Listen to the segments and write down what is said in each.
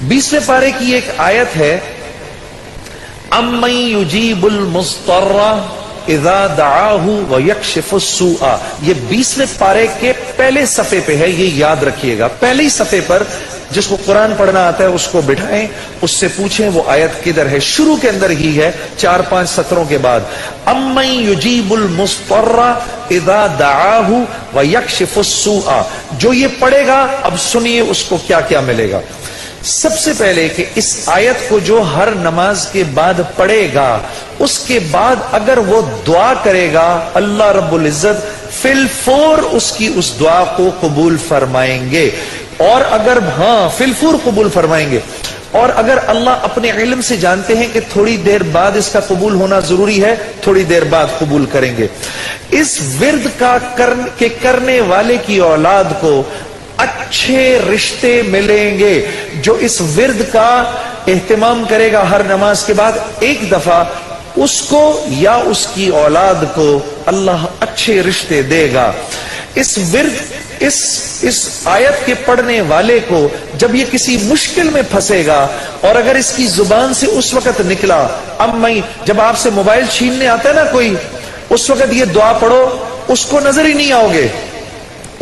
20वें पारे की एक आयत है, अम्मन युजीबुल मुस्तर्रा इज़ा दआहु व यक्शिफुस सूआ। ये 20वें पारे के पहले सफ़े पे है, ये याद रखिएगा। पहले ही सफ़े पर जिसको कुरान पढ़ना आता है उसको बिठाएं, उससे पूछें वो आयत किधर है। शुरू के अंदर ही है, 4-5 सत्रों के बाद। अम्मन युजीबुल मुस्तर्रा इज़ा दआहु व यक्शिफुस सूआ। जो ये पढ़ेगा, अब सुनिए उसको क्या क्या मिलेगा। सबसे पहले कि इस आयत को जो हर नमाज के बाद पढ़ेगा, उसके बाद अगर वो दुआ करेगा, अल्लाह रब्बुल इज्जत फिलफौर उसकी उस दुआ को कबूल फरमाएंगे। और अगर फिलफौर कबूल फरमाएंगे। और अगर अल्लाह अपने इल्म से जानते हैं कि थोड़ी देर बाद इसका कबूल होना जरूरी है, थोड़ी देर बाद कबूल करेंगे। इस विर्द का करने वाले की औलाद को अच्छे रिश्ते मिलेंगे। जो इस विर्द का एहतमाम करेगा हर नमाज के बाद एक दफा, उसको या उसकी औलाद को अल्लाह अच्छे रिश्ते देगा। इस विर्द इस आयत के पढ़ने वाले को जब ये किसी मुश्किल में फंसेगा, और अगर इसकी जुबान से उस वक्त निकला, जब आपसे मोबाइल छीनने आता है ना कोई, उस वक्त ये दुआ पढ़ो, उसको नजर ही नहीं आओगे,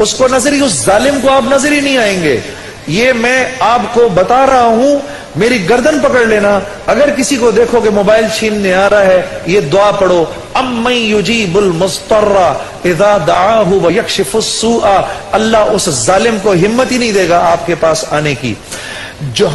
उसको नजर ही, उस जालिम को आप नजर ही नहीं आएंगे। ये मैं आपको बता रहा हूं, मेरी गर्दन पकड़ लेना। अगर किसी को देखोगे मोबाइल छीनने आ रहा है, ये दुआ पढ़ो, अम्मन युजीबुल मुस्तर्रा इज़ा दआहु व यक्शिफुस सूआ। अल्लाह उस जालिम को हिम्मत ही नहीं देगा आपके पास आने की। जो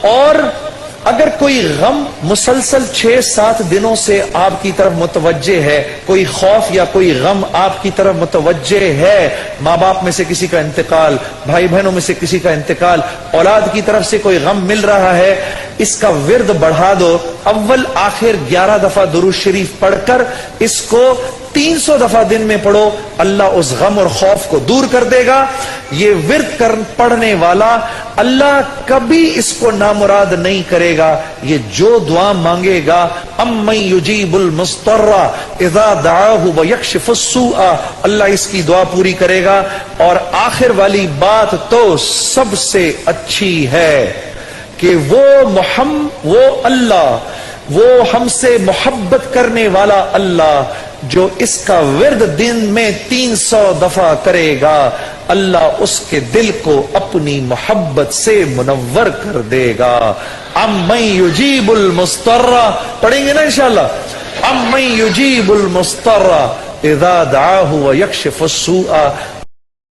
और अगर कोई गम मुसलसल 6-7 दिनों से आपकी तरफ मुतवज्जे है, कोई खौफ या कोई गम आपकी तरफ मुतवज्जे है, माँ बाप में से किसी का इंतकाल, भाई बहनों में से किसी का इंतकाल, औलाद की तरफ से कोई गम मिल रहा है, इसका विर्द बढ़ा दो। अव्वल आखिर 11 दफा दुरूद शरीफ पढ़कर इसको 300 दफा दिन में पढ़ो, अल्लाह उस गम और खौफ को दूर कर देगा। ये विर्द पढ़ने वाला अल्लाह कभी इसको नामुराद नहीं करेगा। ये जो दुआ मांगेगा, अम्मन युजीबुल मुस्तर्रा इज़ा दआहु व यक्शिफुस सूआ, अल्लाह इसकी दुआ पूरी करेगा। और आखिर वाली बात तो सबसे अच्छी है कि वो अल्लाह, वो हमसे मोहब्बत करने वाला अल्लाह, जो इसका विर्द दिन में 300 दफा करेगा, अल्लाह उसके दिल को अपनी मोहब्बत से मुनव्वर कर देगा। अम्मन युजीबुल मुस्तर्रा, पढ़ेंगे ना इंशाअल्लाह। अम्मन युजीबुल मुस्तर्रा इज़ा दआहु व यक्शिफुस सूआ,